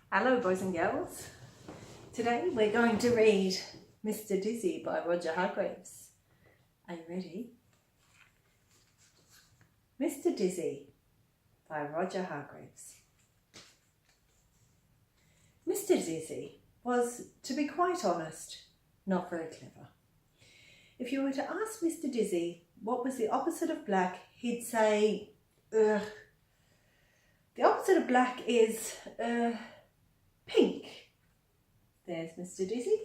Hello boys and girls. Today we're going to read Mr. Dizzy by Roger Hargreaves. Are you ready? Mr. Dizzy by Roger Hargreaves. Mr. Dizzy was, to be quite honest, not very clever. If you were to ask Mr. Dizzy what was the opposite of black, he'd say, the opposite of black is, pink. There's Mr. Dizzy.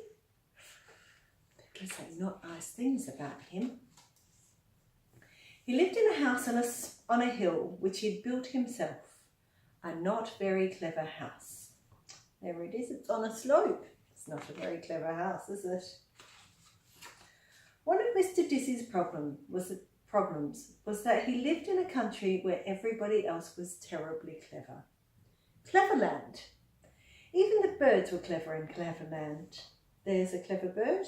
People say not nice things about him. He lived in a house on a hill which he'd built himself. A not very clever house. There it is, it's on a slope. It's not a very clever house, is it? One of Mr. Dizzy's problems was that he lived in a country where everybody else was terribly clever. Cleverland. Even the birds were clever in Cleverland. There's a clever bird.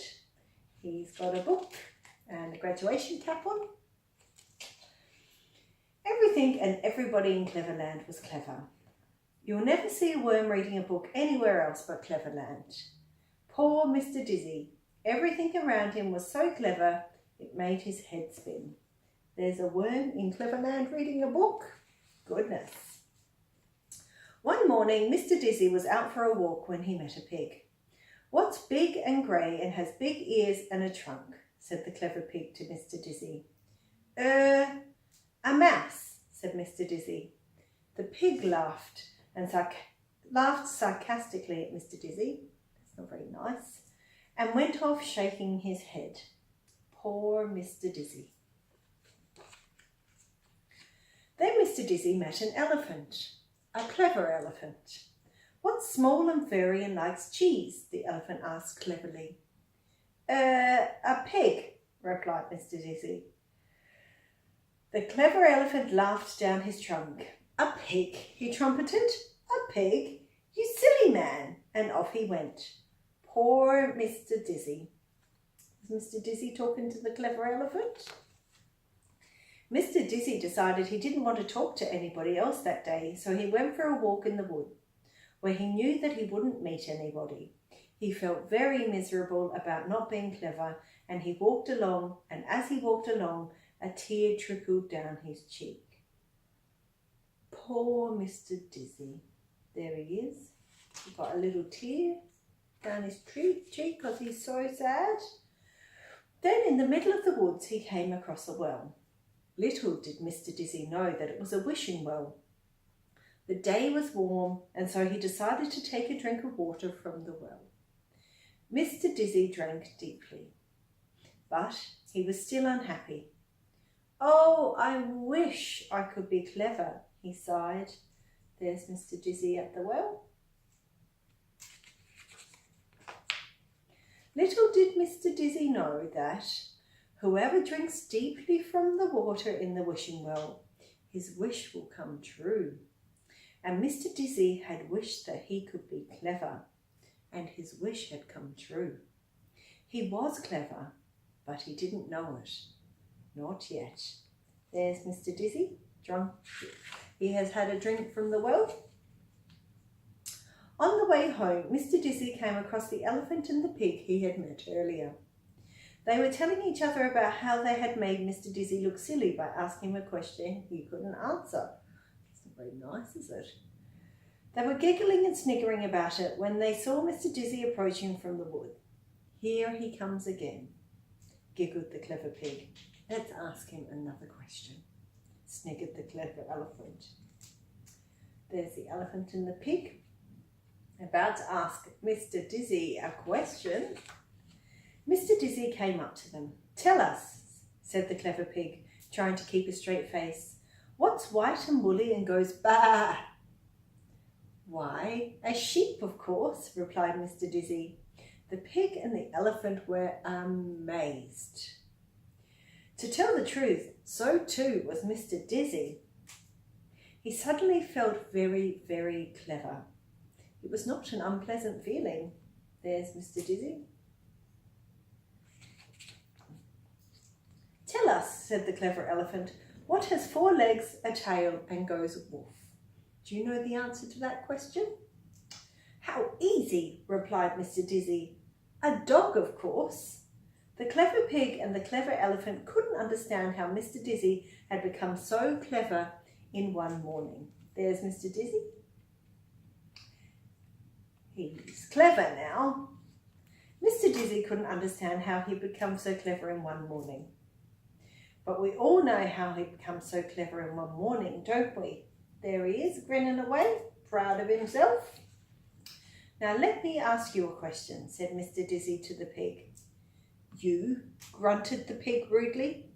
He's got a book and a graduation cap on. Everything and everybody in Cleverland was clever. You'll never see a worm reading a book anywhere else but Cleverland. Poor Mr. Dizzy. Everything around him was so clever it made his head spin. There's a worm in Cleverland reading a book? Goodness. One morning, Mr. Dizzy was out for a walk when he met a pig. "What's big and grey and has big ears and a trunk?" said the clever pig to Mr. Dizzy. A mouse," said Mr. Dizzy. The pig laughed sarcastically at Mr. Dizzy. That's not very nice. And went off shaking his head. Poor Mr. Dizzy. Then Mr. Dizzy met an elephant. A clever elephant. "What's small and furry and likes cheese?" the elephant asked cleverly. A pig," replied Mr. Dizzy. The clever elephant laughed down his trunk. "A pig," he trumpeted. "A pig? You silly man!" And off he went. Poor Mr. Dizzy. Was Mr. Dizzy talking to the clever elephant? Mr. Dizzy decided he didn't want to talk to anybody else that day, so he went for a walk in the wood, where he knew that he wouldn't meet anybody. He felt very miserable about not being clever, and he walked along, and as he walked along, a tear trickled down his cheek. Poor Mr. Dizzy. There he is. He got a little tear down his cheek because he's so sad. Then in the middle of the woods he came across a well. Little did Mr. Dizzy know that it was a wishing well. The day was warm, and so he decided to take a drink of water from the well. Mr. Dizzy drank deeply, but he was still unhappy. "Oh, I wish I could be clever," he sighed. There's Mr. Dizzy at the well. Little did Mr. Dizzy know that whoever drinks deeply from the water in the wishing well, his wish will come true. And Mr. Dizzy had wished that he could be clever, and his wish had come true. He was clever, but he didn't know it. Not yet. There's Mr. Dizzy, drunk. He has had a drink from the well. On the way home, Mr. Dizzy came across the elephant and the pig he had met earlier. They were telling each other about how they had made Mr. Dizzy look silly by asking him a question he couldn't answer. It's not very nice, is it? They were giggling and sniggering about it when they saw Mr. Dizzy approaching from the wood. "Here he comes again," giggled the clever pig. "Let's ask him another question," sniggered the clever elephant. There's the elephant and the pig, about to ask Mr. Dizzy a question. Mr. Dizzy came up to them. "Tell us," said the clever pig, trying to keep a straight face, "what's white and woolly and goes baa?" "Why, a sheep, of course," replied Mr. Dizzy. The pig and the elephant were amazed. To tell the truth, so too was Mr. Dizzy. He suddenly felt very, very clever. It was not an unpleasant feeling. There's Mr. Dizzy. "Tell us," said the clever elephant, "what has 4 legs, a tail, and goes woof?" Do you know the answer to that question? Easy, replied Mr. Dizzy. A dog, of course. The clever pig and the clever elephant couldn't understand how Mr. Dizzy had become so clever in one morning. There's Mr. Dizzy. He's clever now. Mr. Dizzy couldn't understand how he'd become so clever in one morning. But we all know how he becomes so clever in one morning, don't we? There he is, grinning away, proud of himself. Now let me ask you a question, said Mr. Dizzy to the pig. You, grunted the pig rudely.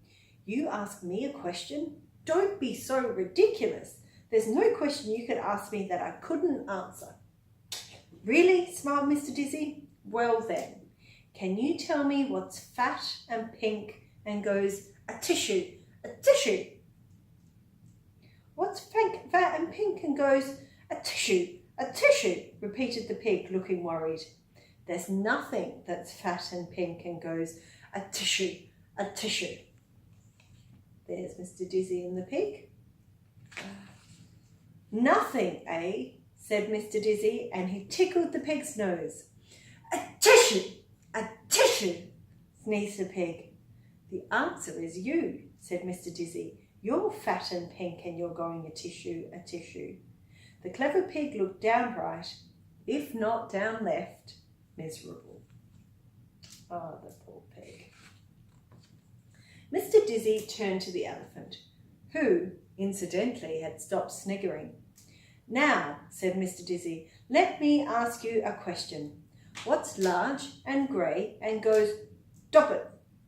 You ask me a question? Don't be so ridiculous. There's no question you could ask me that I couldn't answer. Really? Smiled Mr. Dizzy. Well then, can you tell me what's fat and pink and goes a tissue, a tissue? What's fat and pink and goes a tissue, repeated the pig, looking worried. There's nothing that's fat and pink and goes a tissue, a tissue. There's Mr. Dizzy and the pig. Nothing, eh? Said Mr. Dizzy, and he tickled the pig's nose. A tissue, sneezed the pig. The answer is you, said Mr. Dizzy. You're fat and pink and you're going a tissue, a tissue. The clever pig looked down right, if not down left, miserable. Ah, the poor pig. Mr. Dizzy turned to the elephant, who, incidentally, had stopped sniggering. Now, said Mr. Dizzy, let me ask you a question. What's large and grey and goes doppet,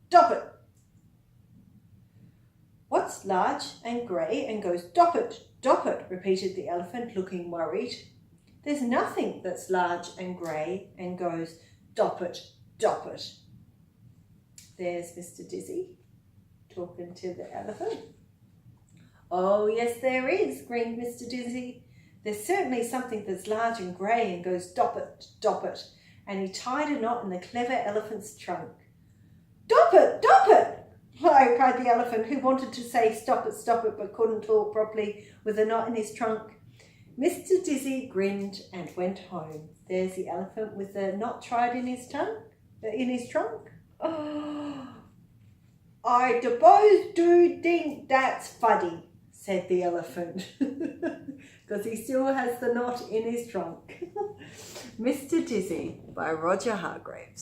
doppet? What's large and grey and goes doppet, doppet, repeated the elephant, looking worried. There's nothing that's large and grey and goes doppet, doppet. There's Mr. Dizzy talking to the elephant. Oh, yes, there is, grinned Mr. Dizzy. There's certainly something that's large and grey and goes doppet, doppet, and he tied a knot in the clever elephant's trunk. Doppet, doppet! Cried the elephant, who wanted to say stop it, but couldn't talk properly with a knot in his trunk. Mr. Dizzy grinned and went home. There's the elephant with the knot tied in his trunk. Oh, I suppose do think that's funny, said the elephant, because he still has the knot in his trunk. Mr. Dizzy by Roger Hargreaves.